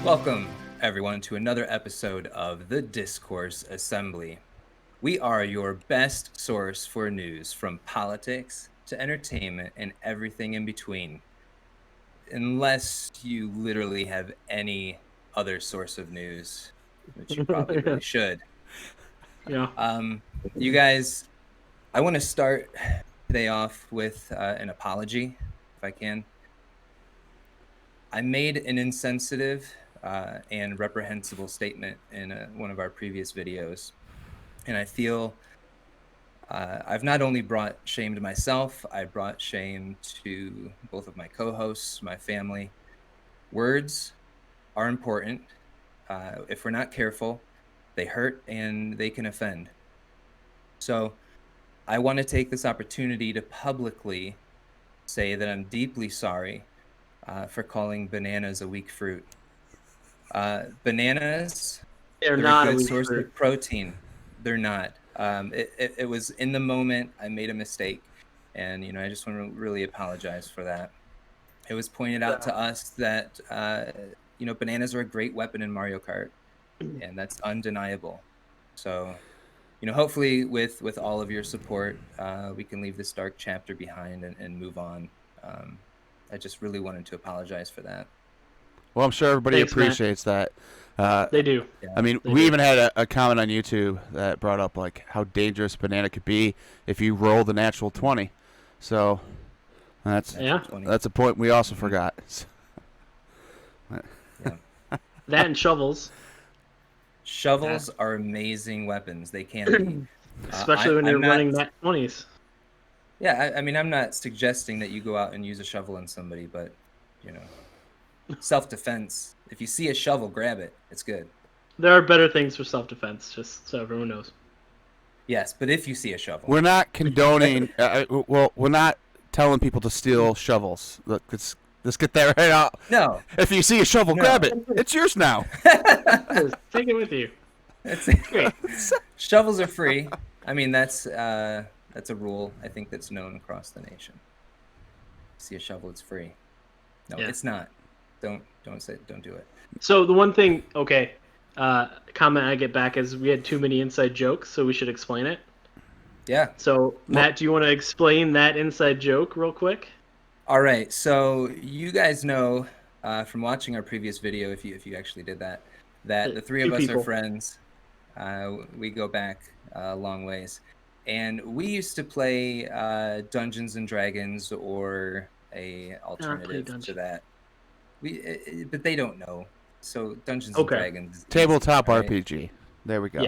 Welcome, everyone, to another episode of the Discourse Assembly. We are your best source for news from politics to entertainment and everything in between. Unless you literally have any other source of news, which you probably really should. Yeah. You guys, I want to start today off with an apology, if I can. I made an insensitive and reprehensible statement in one of our previous videos, and I feel I've not only brought shame to myself, I brought shame to both of my co-hosts, my family. Words are important. If we're not careful, they hurt and they can offend. So I want to take this opportunity to publicly say that I'm deeply sorry for calling bananas a weak fruit. Bananas, They're they're a not a good weak source fruit. of protein. They're not. It was in the moment. I made a mistake, and I just want to really apologize for that. It was pointed out to us that bananas are a great weapon in Mario Kart, and that's undeniable. So, hopefully with all of your support, we can leave this dark chapter behind and move on. I just really wanted to apologize for that. Well, I'm sure everybody Thanks, appreciates that. They do. Yeah. I mean, we even had a comment on YouTube that brought up like how dangerous banana could be if you roll the natural 20. So that's a point we also forgot. Yeah. That and shovels. Shovels are amazing weapons. They can be. Especially when you're running that 20s. Yeah, I mean, I'm not suggesting that you go out and use a shovel on somebody, but, self-defense. If you see a shovel, grab it. It's good. There are better things for self-defense, just so everyone knows. Yes, but if you see a shovel. We're not condoning, we're not telling people to steal shovels. Look, let's get that right out. No. If you see a shovel, grab it. It's yours now. Take it with you. It's great. Shovels are free. I mean, that's a rule, I think, that's known across the nation. See a shovel, it's free. No, It's not. Don't do it. So the one thing, comment I get back is we had too many inside jokes, so we should explain it. Yeah. So Matt, do you want to explain that inside joke real quick? All right. So you guys know from watching our previous video, if you actually did that the three of us are friends. We go back a long ways, and we used to play Dungeons and Dragons or a alternative to that. But they don't know. So Dungeons and Dragons. Tabletop RPG. There we go.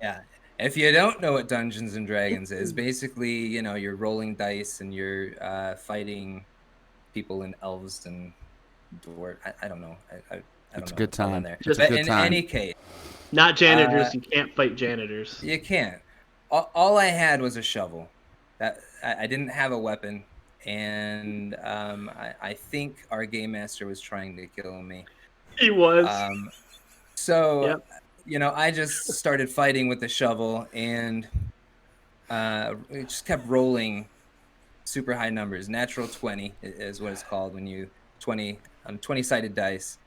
Yeah. If you don't know what Dungeons and Dragons is, basically, you're rolling dice and you're fighting people and elves and dwarves. I don't know. I don't know. It's a good time. But in any case, not janitors. You can't fight janitors. You can't. All I had was a shovel. I didn't have a weapon. And I think our game master was trying to kill me. He was. I just started fighting with the shovel, and it just kept rolling super high numbers. Natural 20 is what it's called when you 20-sided dice,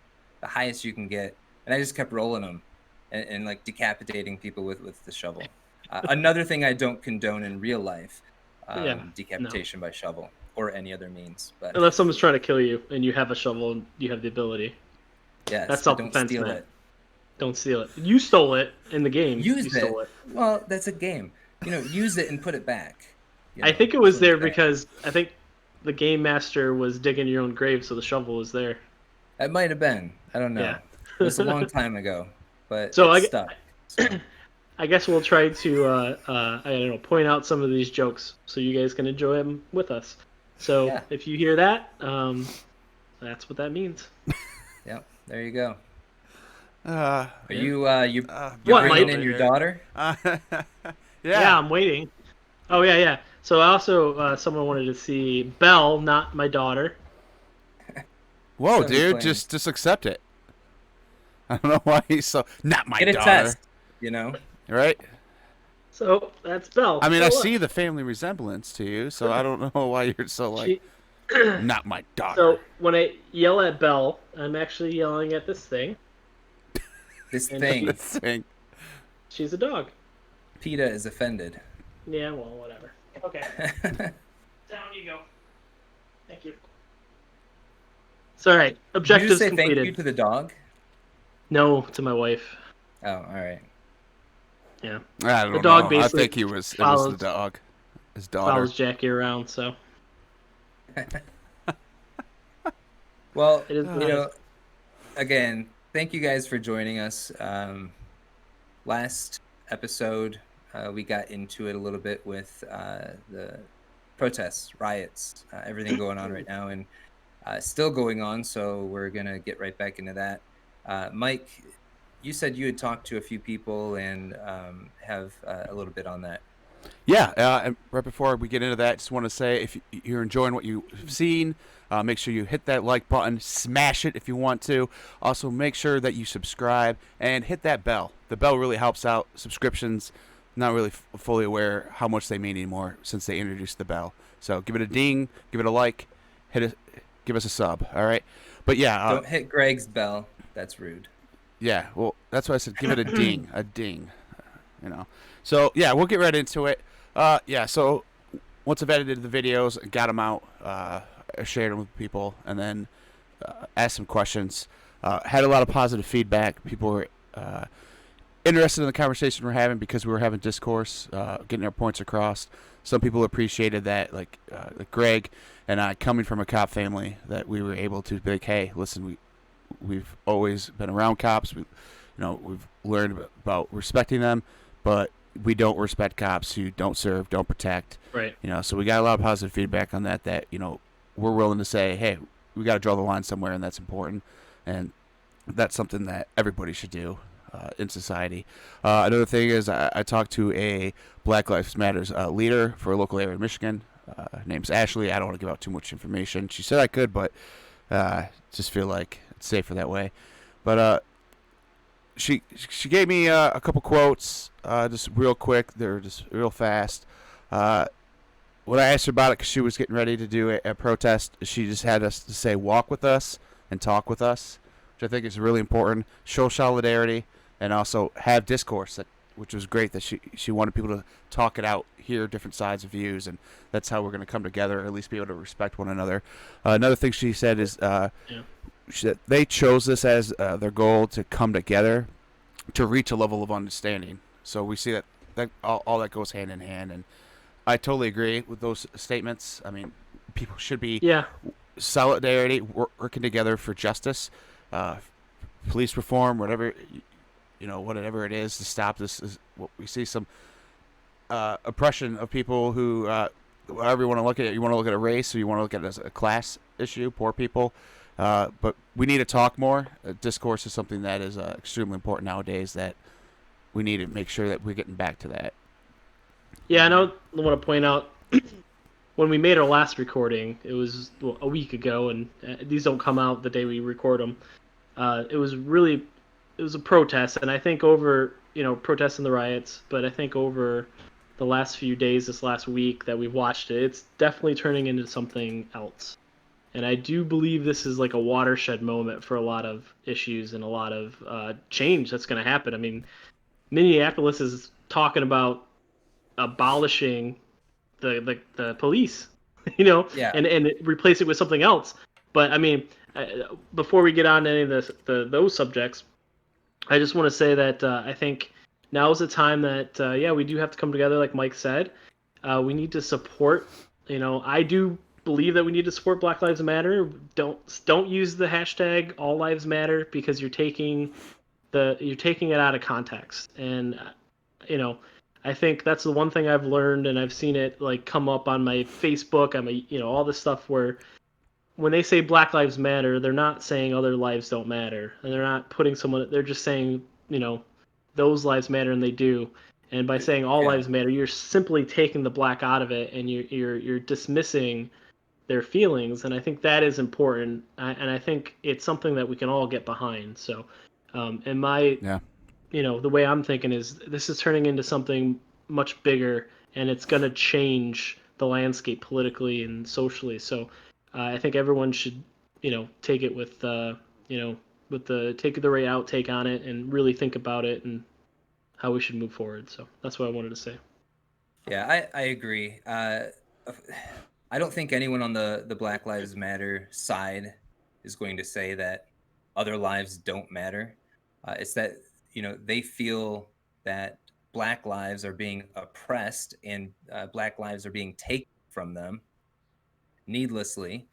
the highest you can get. And I just kept rolling them and like decapitating people with the shovel. Another thing I don't condone in real life, decapitation by shovel. Or any other means, but unless someone's trying to kill you and you have a shovel and you have the ability. Yes, that's self-defense. Don't steal it. Don't steal it. You stole it in the game. Stole it. Well, that's a game. Use it and put it back. I think it was there because I think the game master was digging your own grave, so the shovel was there. That might have been. I don't know. Yeah. It was a long time ago, but it's stuck. So. I guess we'll try to point out some of these jokes so you guys can enjoy them with us. So if you hear that, that's what that means. Yep, there you go. Are you bringing in your daughter? Yeah, I'm waiting. Oh yeah. So also someone wanted to see Belle, not my daughter. Whoa, dude, just accept it. I don't know why he's so not my daughter. Get a test, right? So that's Belle. I mean, I see the family resemblance to you, so I don't know why you're so like, not my daughter. So when I yell at Belle, I'm actually yelling at this thing. This thing. She's a dog. PETA is offended. Yeah, well, whatever. Okay. Down you go. Thank you. It's all right. Objectives completed. Did you say completed. thank you to the dog? No, to my wife. Oh, all right. Yeah. I don't the dog know. I basically think it was the dog. His daughter. Follows Jackie around, so. Well, again, thank you guys for joining us. Last episode, we got into it a little bit with the protests, riots, everything going on right now, and still going on. So we're gonna get right back into that. Mike, you said you had talked to a few people and have a little bit on that. Yeah, and right before we get into that, just want to say if you're enjoying what you've seen, make sure you hit that like button, smash it if you want to. Also, make sure that you subscribe and hit that bell. The bell really helps out. Subscriptions, not really fully aware how much they mean anymore since they introduced the bell. So give it a ding, give it a like, give us a sub, all right? But yeah. Don't hit Greg's bell. That's rude. Yeah, well, that's why I said give it a ding, So, yeah, we'll get right into it. So once I've edited the videos and got them out, I shared them with people and then asked some questions. Had a lot of positive feedback. People were interested in the conversation we're having because we were having discourse, getting our points across. Some people appreciated that, like Greg and I, coming from a cop family, that we were able to be like, hey, listen, we've always been around cops. We've learned about respecting them, but we don't respect cops who don't serve, don't protect. Right. So we got a lot of positive feedback on that. We're willing to say, hey, we got to draw the line somewhere, and that's important, and that's something that everybody should do in society. Another thing is I talked to a Black Lives Matters leader for a local area in Michigan. Her name's Ashley. I don't want to give out too much information. She said I could, but just feel like it's safer that way. But she gave me a couple quotes, just real quick. They're just real fast. When I asked her about it, because she was getting ready to do a protest, she just had us to say, walk with us and talk with us, which I think is really important. Show solidarity and also have discourse, which was great that she wanted people to talk it out, hear different sides of views, and that's how we're going to come together, or at least be able to respect one another. Another thing she said is they chose this as their goal to come together to reach a level of understanding. So we see that all that goes hand in hand, and I totally agree with those statements. I mean, people should be solidarity, working together for justice, police reform, whatever it is to stop this. Is what we see, some oppression of people who, however you want to look at it. You want to look at a race, or you want to look at it as a class issue, poor people. But we need to talk more. Discourse is something that is extremely important nowadays, that we need to make sure that we're getting back to that. Yeah, I want to point out, when we made our last recording, it was a week ago, and these don't come out the day we record them. It was a protest, and I think over, protests and the riots, but I think over the last few days, this last week that we've watched it, it's definitely turning into something else. And I do believe this is like a watershed moment for a lot of issues and a lot of change that's going to happen. I mean, Minneapolis is talking about abolishing the police, and replace it with something else. But I mean, before we get on to any of those subjects, I just want to say that I think now is the time that we do have to come together, like Mike said. We need to support. I do believe that we need to support Black Lives Matter. Don't use the hashtag All Lives Matter, because you're taking it out of context. And I think that's the one thing I've learned, and I've seen it like come up on my Facebook. All this stuff where when they say Black Lives Matter, they're not saying other lives don't matter, and they're not putting someone. They're just saying those lives matter, and they do. And by saying all lives matter, you're simply taking the black out of it, and you're dismissing their feelings. And I think that is important, and I think it's something that we can all get behind. So, the way I'm thinking is this is turning into something much bigger, and it's going to change the landscape politically and socially. So I think everyone should, take it with, take the right outtake on it and really think about it and how we should move forward. So that's what I wanted to say. Yeah, I agree. I don't think anyone on the Black Lives Matter side is going to say that other lives don't matter. It's that, they feel that Black lives are being oppressed and Black lives are being taken from them needlessly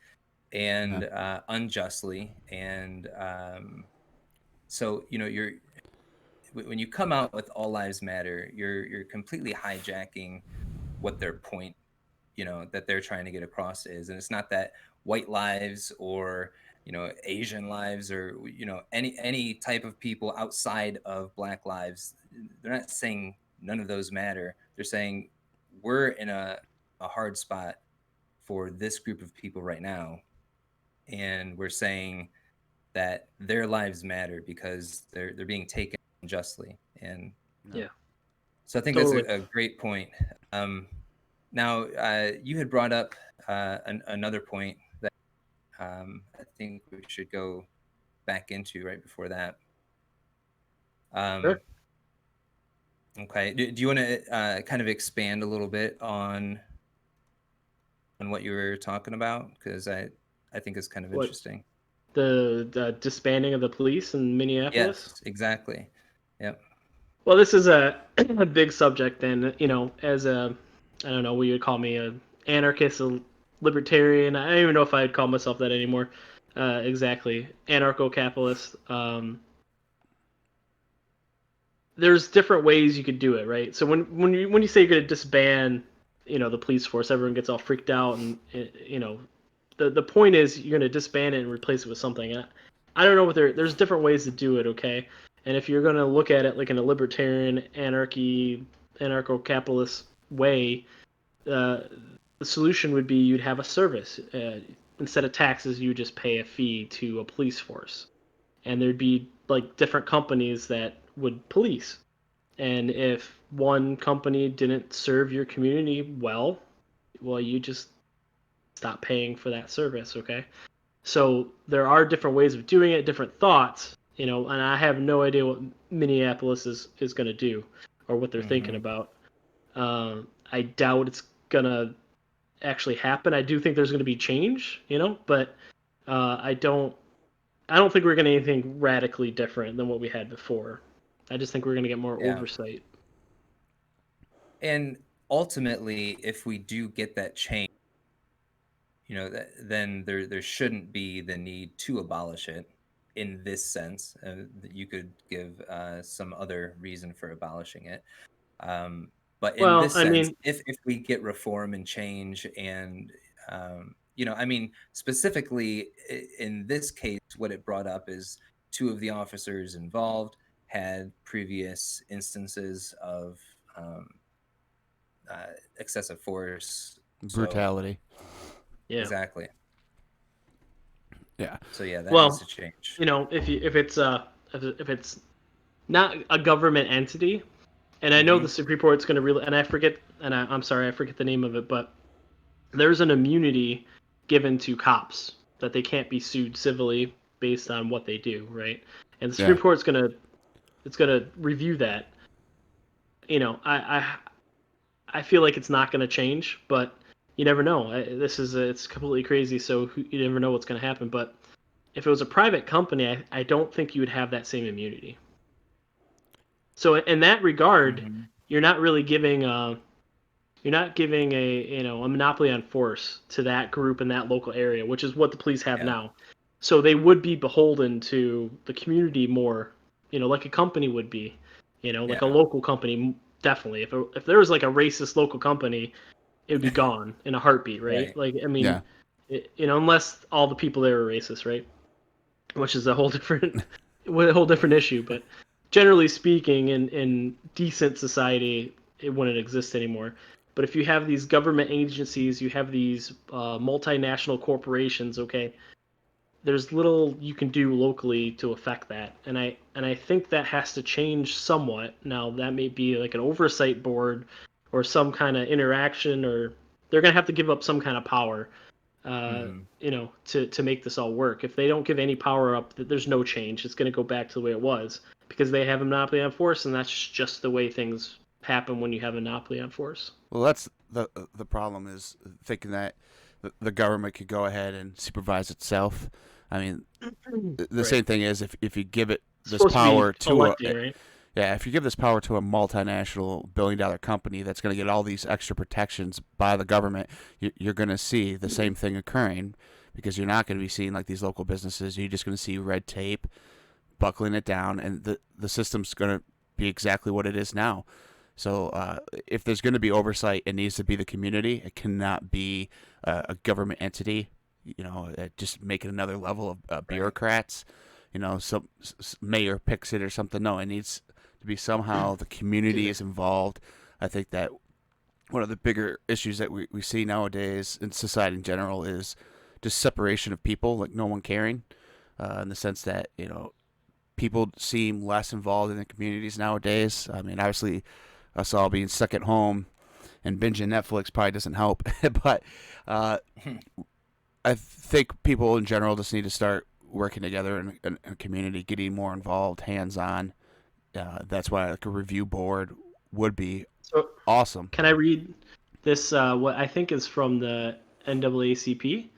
and unjustly. And so, when you come out with all lives matter, you're completely hijacking what their point, that they're trying to get across is. And it's not that white lives or, Asian lives or, any type of people outside of Black lives. They're not saying none of those matter. They're saying we're in a hard spot for this group of people right now. And we're saying that their lives matter because they're being taken unjustly. And Yeah. so I think Totally. that's a great point. Now, you had brought up another point that I think we should go back into right before that. Sure. Okay. Do you want to kind of expand a little bit on what you were talking about? Because I think it's kind of What? interesting. The disbanding of the police in Minneapolis? Yes, exactly. Yep. Well, this is a big subject, and as a, I don't know, what you would call me, a anarchist, a libertarian. I don't even know if I'd call myself that anymore. Exactly, anarcho-capitalist. There's different ways you could do it, right? So when you say you're going to disband, the police force, everyone gets all freaked out, and the point is you're going to disband it and replace it with something. And I don't know what there's different ways to do it, okay? And if you're going to look at it like in a libertarian, anarcho-capitalist way, the solution would be you'd have a service. Instead of taxes, you would just pay a fee to a police force, and there'd be like different companies that would police. And if one company didn't serve your community well, you just stop paying for that service, okay? So there are different ways of doing it, different thoughts, and I have no idea what Minneapolis is going to do or what they're thinking about. I doubt it's going to actually happen. I do think there's going to be change, but I don't think we're going to get anything radically different than what we had before. I just think we're going to get more oversight. And ultimately, if we do get that change, then there shouldn't be the need to abolish it in this sense. You could give some other reason for abolishing it. But in this sense, if we get reform and change and, specifically in this case, what it brought up is two of the officers involved had previous instances of excessive force. Brutality. Yeah. Exactly. Yeah. So that needs to change. If it's not a government entity, and I know the Supreme Court's going to really, and I'm sorry, I forget the name of it, but there's an immunity given to cops that they can't be sued civilly based on what they do, right? And the Supreme Court's going to review that. I feel like it's not going to change, but you never know. It's completely crazy, so you never know what's going to happen. But if it was a private company, I don't think you would have that same immunity. So in that regard, you're not really giving a monopoly on force to that group in that local area, which is what the police have now. So they would be beholden to the community more, like a company would be, like a local company. Definitely, if there was like a racist local company, it would be gone in a heartbeat, right? Like, I mean, unless all the people there are racist, right? Which is a whole different issue. But generally speaking, in decent society, it wouldn't exist anymore. But if you have these government agencies, you have these multinational corporations, okay, there's little you can do locally to affect that, and I think that has to change somewhat. Now that may be like an oversight board or some kind of interaction, or they're gonna have to give up some kind of power. to make this all work. If they don't give any power up, there's no change. It's going to go back to the way it was because they have a monopoly on force, and that's just the way things happen when you have a monopoly on force. Well, that's the problem is thinking that the government could go ahead and supervise itself. I mean, the Right. same thing is if you give it It's this supposed power to be electing, right? yeah, if you give this power to a multinational billion-dollar company that's going to get all these extra protections by the government, you're going to see the same thing occurring because you're not going to be seeing like these local businesses. You're just going to see red tape, buckling it down, and the system's going to be exactly what it is now. So if there's going to be oversight, it needs to be the community. It cannot be a government entity. Just make it another level of bureaucrats. Some mayor picks it or something. No, it needs to be somehow the community is involved. I think that one of the bigger issues that we see nowadays in society in general is just separation of people, like no one caring, in the sense that people seem less involved in the communities nowadays. I mean, obviously, us all being stuck at home and binging Netflix probably doesn't help, but I think people in general just need to start working together in a community, getting more involved, hands-on. That's why like a review board would be So awesome. can I read this? What I think is from the NAACP.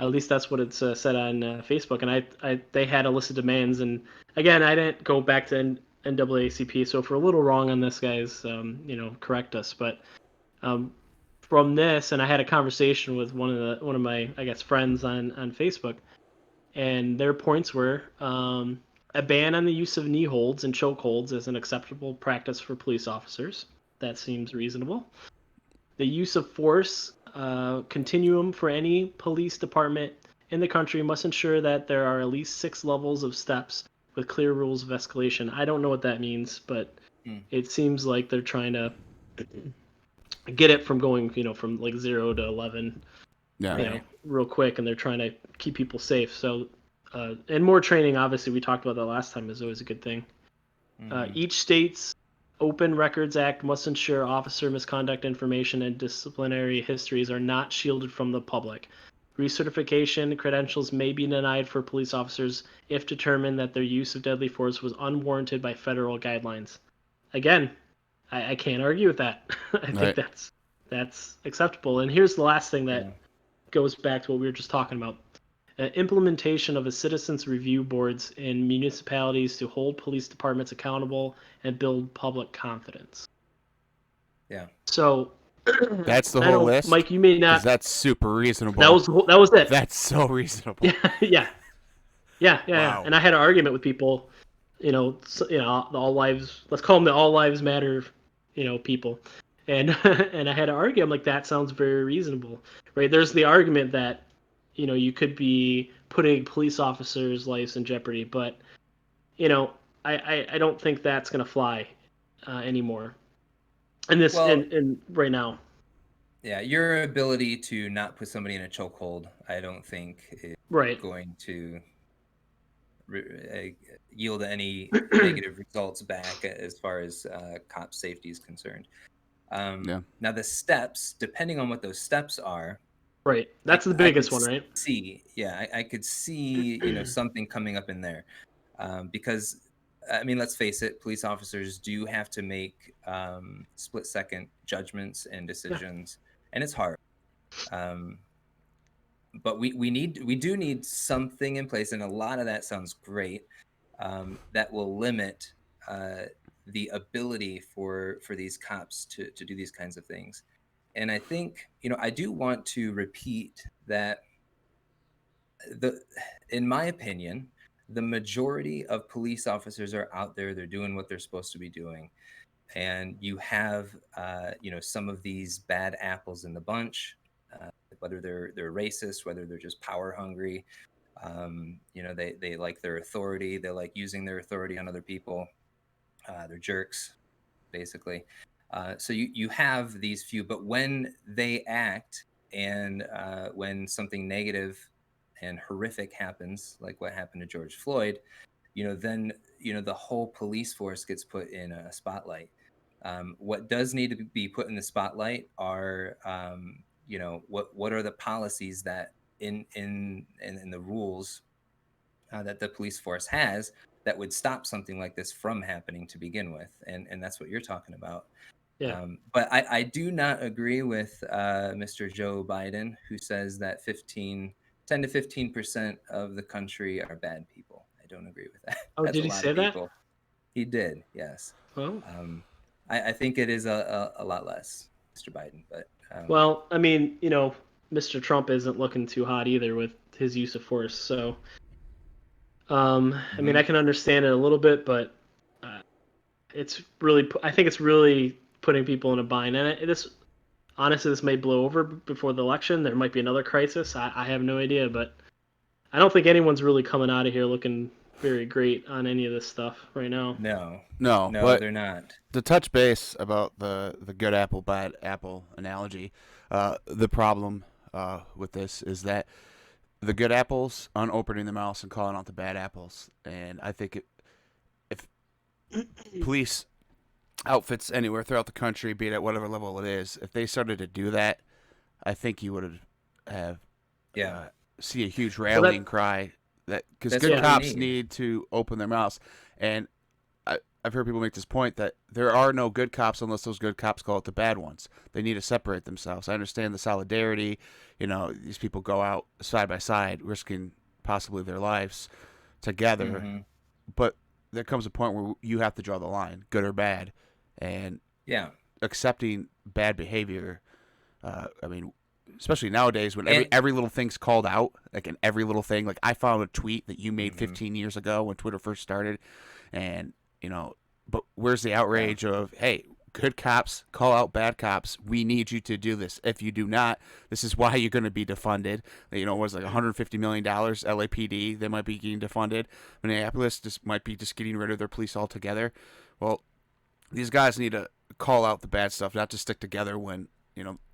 At least that's what it's said on Facebook. And they had a list of demands. And again, I didn't go back to NAACP. So if we're a little wrong on this, guys, correct us. But from this, and I had a conversation with one of my friends on Facebook, and their points were a ban on the use of knee holds and choke holds is an acceptable practice for police officers. That seems reasonable. The use of force continuum for any police department in the country must ensure that there are at least 6 levels of steps with clear rules of escalation. I don't know what that means, but it seems like they're trying to get it from going, from like 0 to 11, real quick, and they're trying to keep people safe. So, and more training, obviously, we talked about that last time, is always a good thing. Each state's Open Records Act must ensure officer misconduct information and disciplinary histories are not shielded from the public. Recertification credentials may be denied for police officers if determined that their use of deadly force was unwarranted by federal guidelines. Again, I can't argue with that. I think that's acceptable. And here's the last thing that goes back to what we were just talking about. Implementation of a citizens review boards in municipalities to hold police departments accountable and build public confidence. Yeah. So that's the whole list, Mike. You may not. That's super reasonable. That was it. That's so reasonable. Yeah. Wow. And I had an argument with people. The all lives. Let's call them the all lives matter. People. And and I had to argue. I'm like, that sounds very reasonable, right? There's the argument that you could be putting police officers' lives in jeopardy, but I don't think that's gonna fly anymore. And this and right now. Yeah, your ability to not put somebody in a chokehold, I don't think is going to yield any negative results back as far as cop safety is concerned. Now the steps, depending on what those steps are. Right. That's the biggest one, right? I could see, something coming up in there. Because, I mean, let's face it, police officers do have to make split-second judgments and decisions, and it's hard. But we do need something in place, and a lot of that sounds great, that will limit the ability for these cops to do these kinds of things. And I think, I do want to repeat that in my opinion, the majority of police officers are out there. They're doing what they're supposed to be doing. And you have, some of these bad apples in the bunch, whether they're racist, whether they're just power hungry. They like their authority. They like using their authority on other people. They're jerks, basically. So you have these few, but when they act and when something negative and horrific happens, like what happened to George Floyd, then the whole police force gets put in a spotlight. What does need to be put in the spotlight are, what are the policies that in the rules that the police force has that would stop something like this from happening to begin with, and that's what you're talking about. Yeah. But I do not agree with Mr. Joe Biden, who says that 10 to 15% of the country are bad people. I don't agree with that. Oh, That's did a he lot say of that? people. He did, yes. Well, I think it is a lot less, Mr. Biden, but well, I mean, Mr. Trump isn't looking too hot either with his use of force. So, I mean, I can understand it a little bit, but it's really, I think it's really putting people in a bind. And honestly, this may blow over before the election. There might be another crisis. I have no idea, but I don't think anyone's really coming out of here looking very great on any of this stuff right now. No, no, but they're not. to touch base about the good apple, bad apple analogy, the problem with this is that the good apples aren't opening their mouths and calling out the bad apples. And I think if police outfits anywhere throughout the country, be it at whatever level it is, if they started to do that, I think you would have see a huge rallying cry that because good cops need to open their mouths. And I've heard people make this point that there are no good cops unless those good cops call it the bad ones. They need to separate themselves. I understand the solidarity. These people go out side by side, risking possibly their lives together. But there comes a point where you have to draw the line, good or bad, and accepting bad behavior. I mean, especially nowadays when every little thing's called out, like in every little thing. Like I found a tweet that you made 15 years ago when Twitter first started, and but where's the outrage of, hey, good cops call out bad cops. We need you to do this. If you do not, this is why you're going to be defunded. It was like $150 million. LAPD, they might be getting defunded. Minneapolis just might be just getting rid of their police altogether. Well, these guys need to call out the bad stuff, not to stick together when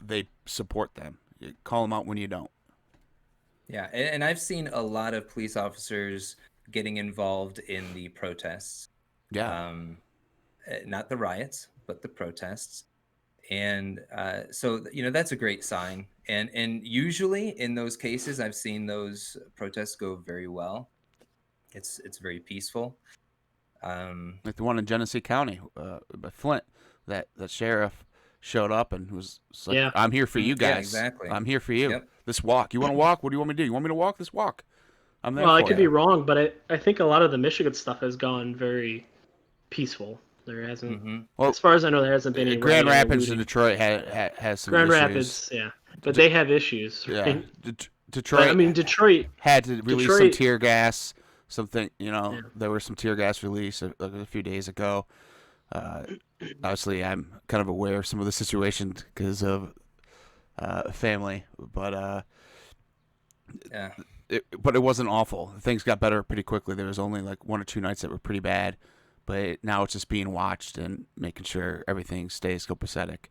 they support them. You call them out when you don't. Yeah, and I've seen a lot of police officers getting involved in the protests. Yeah. Not the riots, but the protests. And so, that's a great sign. And usually in those cases, I've seen those protests go very well. It's very peaceful. Like the one in Genesee County, by Flint, that sheriff showed up and was like, I'm here for you guys. Yeah, exactly. I'm here for you. Yep. This walk. You want to walk? What do you want me to do? You want me to walk? This walk. I'm there Well, for I could you. be wrong, but I think a lot of the Michigan stuff has gone very peaceful. There hasn't, well, as far as I know, there hasn't been any Grand Rapids and Detroit has some Grand issues. Rapids, yeah, but they have issues. Right? Yeah, Detroit. But, I mean, Detroit had to release some tear gas. Something, there was some tear gas release a few days ago. Obviously, I'm kind of aware of some of the situations because of family, but but it wasn't awful. Things got better pretty quickly. There was only like 1 or 2 nights that were pretty bad, but now it's just being watched and making sure everything stays copacetic.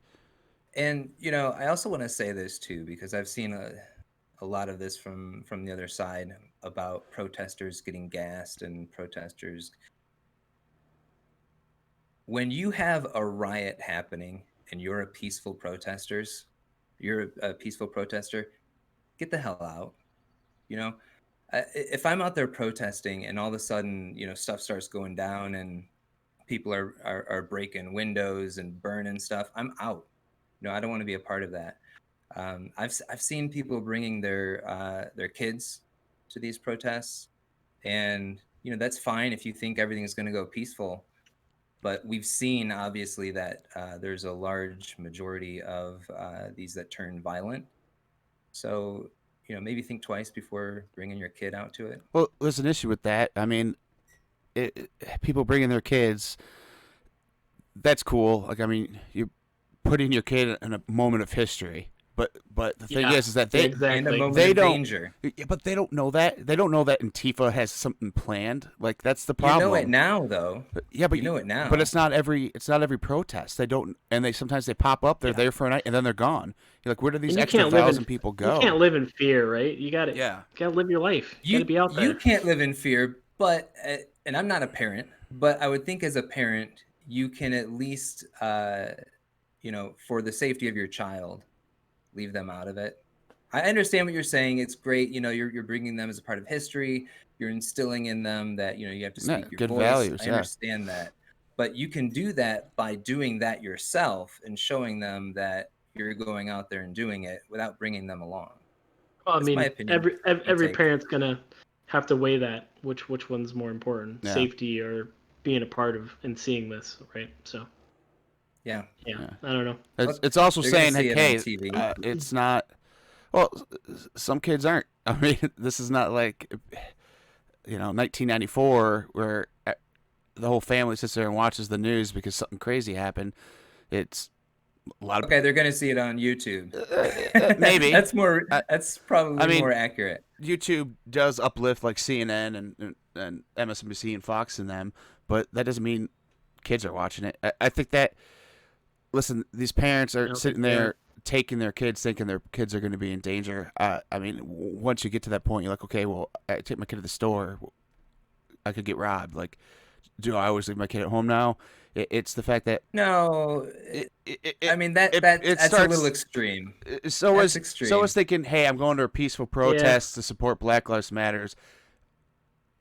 And I also want to say this too, because I've seen a lot of this from the other side about protesters getting gassed and protesters. When you have a riot happening and you're a peaceful protester, get the hell out. If I'm out there protesting and all of a sudden, stuff starts going down and people are breaking windows and burning stuff, I'm out. I don't want to be a part of that. I've seen people bringing their kids to these protests, and that's fine if you think everything is going to go peaceful. But we've seen obviously that there's a large majority of these that turn violent. So maybe think twice before bringing your kid out to it. Well, there's an issue with that. I mean, people bringing their kids, that's cool. Like, I mean, you're putting your kid in a moment of history. But the thing is that they don't. Danger. But they don't know that. They don't know that Antifa has something planned. Like that's the problem. You know it now, though. But you know it now. But it's not every protest. They don't, and sometimes they pop up. They're there for a night, and then they're gone. You're like, where do these extra 1,000 people go? You can't live in fear, right? You got to. Yeah. You got to live your life. You got to be out there. You can't live in fear, but and I'm not a parent, but I would think as a parent, you can at least, for the safety of your child, leave them out of it. I understand what you're saying. It's great. You're bringing them as a part of history. You're instilling in them that, you have to Yeah, speak your good voice. values. I Yeah. understand that. But you can do that by doing that yourself and showing them that you're going out there and doing it without bringing them along. Well, I That's my mean, opinion. every take. parent's gonna have to weigh that which one's more important, Yeah. safety or being a part of and seeing this, right? So Yeah. yeah. I don't know. It's also They're gonna saying, see it on hey, TV. it's not. Well, some kids aren't. I mean, this is not like 1994 where the whole family sits there and watches the news because something crazy happened. It's a lot of Okay, they're gonna see it on YouTube. maybe. That's probably I mean, more accurate. YouTube does uplift like CNN and MSNBC and Fox and them, but that doesn't mean kids are watching it. I think that, listen, these parents are sitting there taking their kids, thinking their kids are going to be in danger. I mean, once you get to that point, you're like, okay, well, I take my kid to the store, I could get robbed. Like, do I always leave my kid at home now? It's the fact that No, I mean that's a little extreme. So That's is extreme. thinking, hey, I'm going to a peaceful protest to support Black Lives Matters,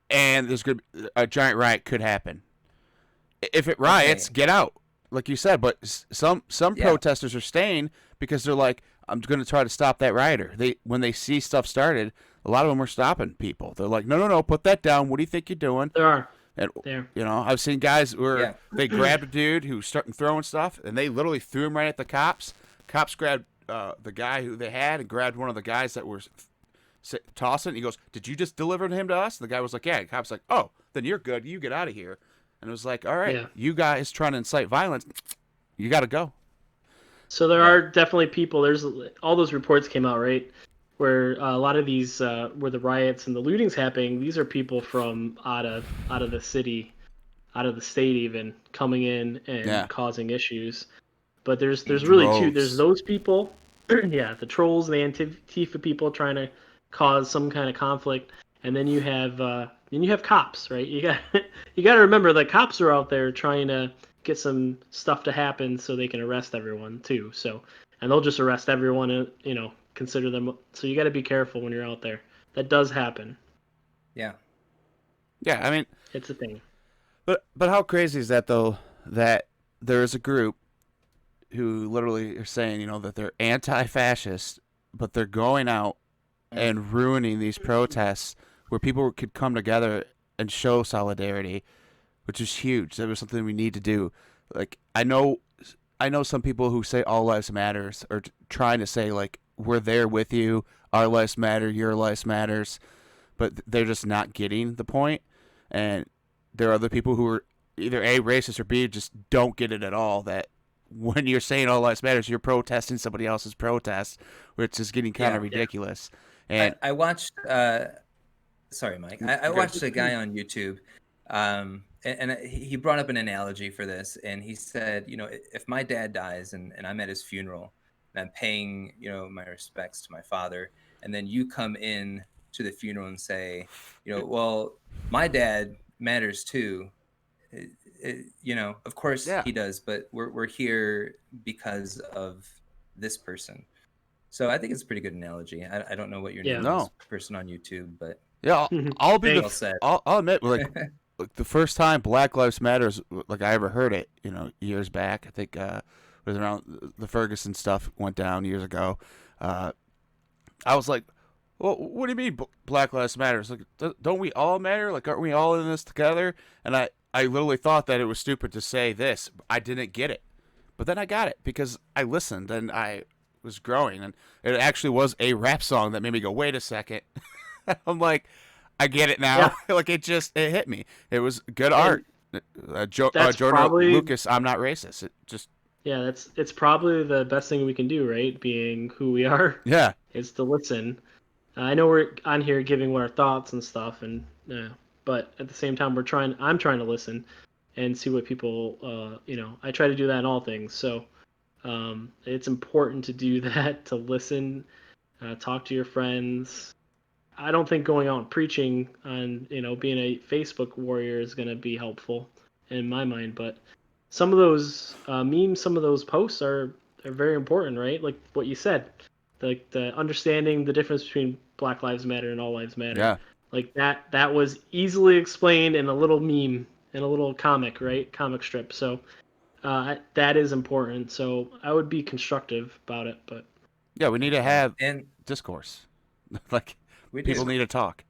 and there's going to be a giant riot could happen. If it riots, get out, like you said. But some protesters are staying because they're like, I'm going to try to stop that rioter. When they see stuff started, a lot of them are stopping people. They're like, no, put that down. What do you think you're doing? There are. And, I've seen guys where they grabbed a dude who was starting throwing stuff, and they literally threw him right at the cops. Cops grabbed the guy who they had and grabbed one of the guys that was tossing. He goes, "Did you just deliver him to us?" And the guy was like, "Yeah." The cop's like, "Oh, then you're good. You get out of here." And it was like, "All right, you guys trying to incite violence, you got to go." So there are definitely people. There's all those reports came out, right? Where a lot of these, where the riots and the looting's happening, these are people from out of the city, out of the state, even coming in and causing issues. But there's really two. There's those people, the trolls, the Antifa people trying to cause some kind of conflict, and then you have cops, right? You got to remember that cops are out there trying to get some stuff to happen so they can arrest everyone too. So, and they'll just arrest everyone and consider them. So you got to be careful when you're out there. That does happen. Yeah. I mean, it's a thing. But how crazy is that though? That there is a group who literally are saying, that they're anti-fascist, but they're going out and ruining these protests where people could come together and show solidarity, which is huge. That was something we need to do. Like, I know some people who say all lives matters are trying to say, like, we're there with you, our lives matter, your lives matters, but they're just not getting the point. And there are other people who are either A, racist, or B, just don't get it at all, that when you're saying all lives matters, you're protesting somebody else's protest, which is getting kind of ridiculous. And I watched sorry, Mike. I watched a guy on YouTube, and he brought up an analogy for this, and he said, if my dad dies and I'm at his funeral and I'm paying, my respects to my father, and then you come in to the funeral and say, well, my dad matters too. Of course he does, but we're here because of this person. So I think it's a pretty good analogy. I don't know what your name is, person on YouTube, but I'll be I'll admit, like the first time Black Lives Matters, like I ever heard it, years back. I think it was around the Ferguson stuff went down years ago. I was like, well, what do you mean Black Lives Matters? Like, don't we all matter? Like, aren't we all in this together? And I literally thought that it was stupid to say this. I didn't get it. But then I got it because I listened and I was growing. And it actually was a rap song that made me go, wait a second. I'm like, I get it now. Like, it hit me. It was good art. Jordan Lucas, I'm not racist. It just... Yeah, it's probably the best thing we can do, right? Being who we are. Yeah. Is to listen. I know we're on here giving our thoughts and stuff, and but at the same time, I'm trying to listen and see what people, I try to do that in all things. So it's important to do that, to listen, talk to your friends. I don't think going out and preaching on, being a Facebook warrior is going to be helpful in my mind, but some of those memes, some of those posts are very important, right? Like what you said. like the understanding the difference between Black Lives Matter and All Lives Matter. Yeah. Like that was easily explained in a little meme, in a little comic, right? Comic strip. So that is important. So I would be constructive about it, but Yeah, we need to have And discourse. Like, we people do. need to talk,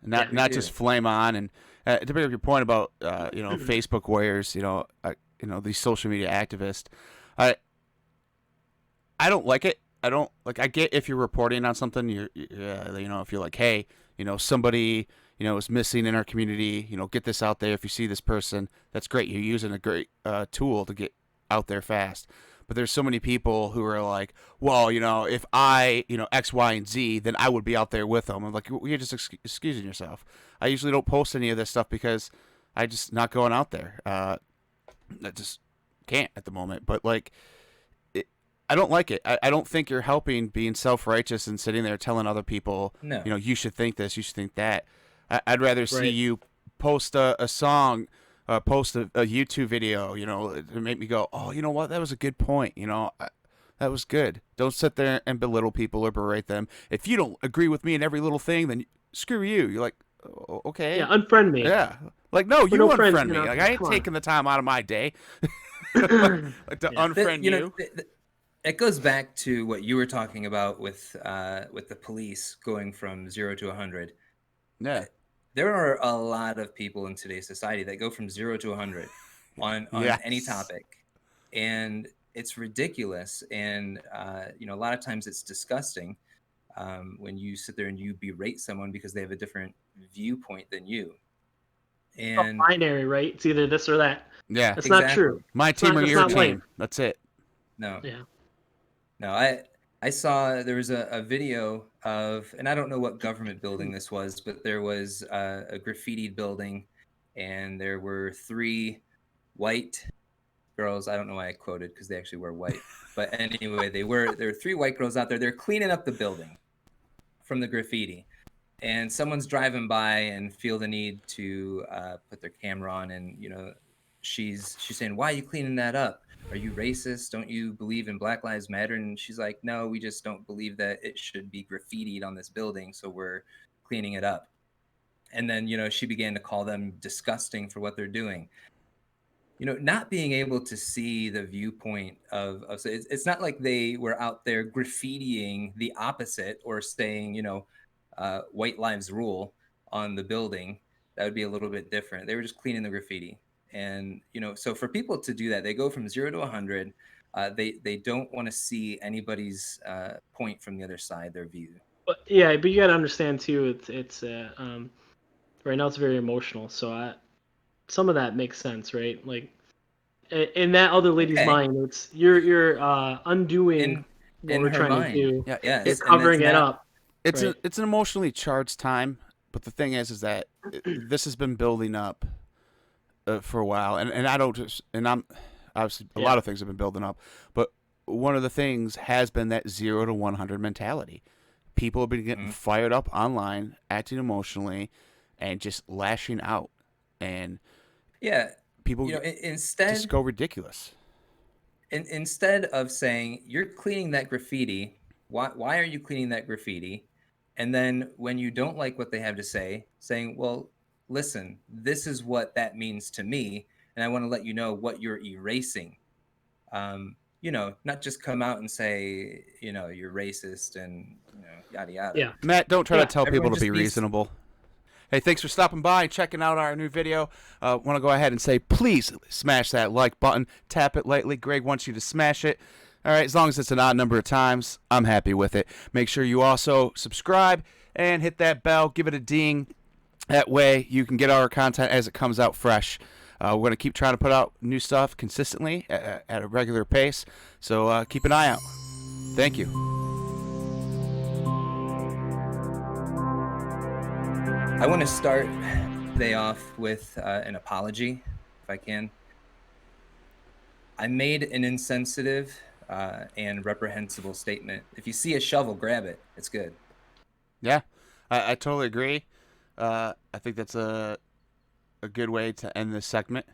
and Yeah, not we not do. just flame on. And to bring up your point about Facebook warriors, these social media activists, I I don't like it. I don't like. I get if you're reporting on something, if you're like, hey, somebody, is missing in our community. Get this out there. If you see this person, that's great. You're using a great tool to get out there fast. But there's so many people who are like, well, if I, X, Y, and Z, then I would be out there with them. I'm like, you're just excusing yourself. I usually don't post any of this stuff because I just not going out there. I just can't at the moment. But like, I don't like it. I don't think you're helping being self-righteous and sitting there telling other people, No. you should think this, you should think that. I'd rather see Right. you post a song, post a YouTube video, to make me go, oh, you know what? That was a good point. That was good. Don't sit there and belittle people or berate them. If you don't agree with me in every little thing, then screw you. You're like, oh, okay. Yeah, unfriend me. Yeah. Like, no, you no friends, unfriend me. Like, I ain't come on. taking the time out of my day like to Yeah. unfriend you. It goes back to what you were talking about with the police going from 0 to 100. Yeah. There are a lot of people in today's society that go from 0 to 100 on any Yes. topic, and it's ridiculous. And a lot of times it's disgusting when you sit there and you berate someone because they have a different viewpoint than you. And Binary, right? It's either this or that. Yeah. That's not Exactly. true. My team or that's your not team. life. That's it. no, Yeah. no, I saw there was a video of, and I don't know what government building this was, but there was a graffitied building, and there were 3 white girls. I don't know why I quoted because they actually were white, but anyway, there were 3 white girls out there. They're cleaning up the building from the graffiti, and someone's driving by and feel the need to put their camera on, and she's saying, "Why are you cleaning that up? Are you racist? Don't you believe in Black Lives Matter?" And she's like, "No, we just don't believe that it should be graffitied on this building, so we're cleaning it up." And then she began to call them disgusting for what they're doing. Not being able to see the viewpoint of so it's not like they were out there graffitiing the opposite or saying white lives rule on the building. That would be a little bit different. They were just cleaning the graffiti. And so for people to do that, they go from 0 to 100. They don't want to see anybody's point from the other side, their view. But you got to understand too. It's right now it's very emotional. So some of that makes sense, right? Like in that other lady's Okay. mind, it's you're undoing what in we're her trying mind. to do. Yeah. Yes, You're and covering it's it not- up. It's Right. it's an emotionally charged time, but the thing is that this has been building up for a while, and I don't just, and I'm obviously a lot of things have been building up, but one of the things has been that 0 to 100 mentality. People have been getting fired up online, acting emotionally, and just lashing out, and people instead just go ridiculous. Instead of saying you're cleaning that graffiti, why are you cleaning that graffiti? And then when you don't like what they have to say, saying, well, listen, this is what that means to me, and I want to let you know what you're erasing. Not just come out and say, you're racist and yada yada. Yeah. Matt, don't try to tell people everyone to be just needs- reasonable. Hey, thanks for stopping by and checking out our new video. Want to go ahead and say, please smash that like button. Tap it lightly. Greg wants you to smash it. All right, as long as it's an odd number of times, I'm happy with it. Make sure you also subscribe and hit that bell. Give it a ding. That way you can get our content as it comes out fresh. We're going to keep trying to put out new stuff consistently at a regular pace. So keep an eye out. Thank you. I want to start today off with an apology, if I can. I made an insensitive and reprehensible statement. If you see a shovel, grab it. It's good. Yeah, I totally agree. I think that's a good way to end this segment.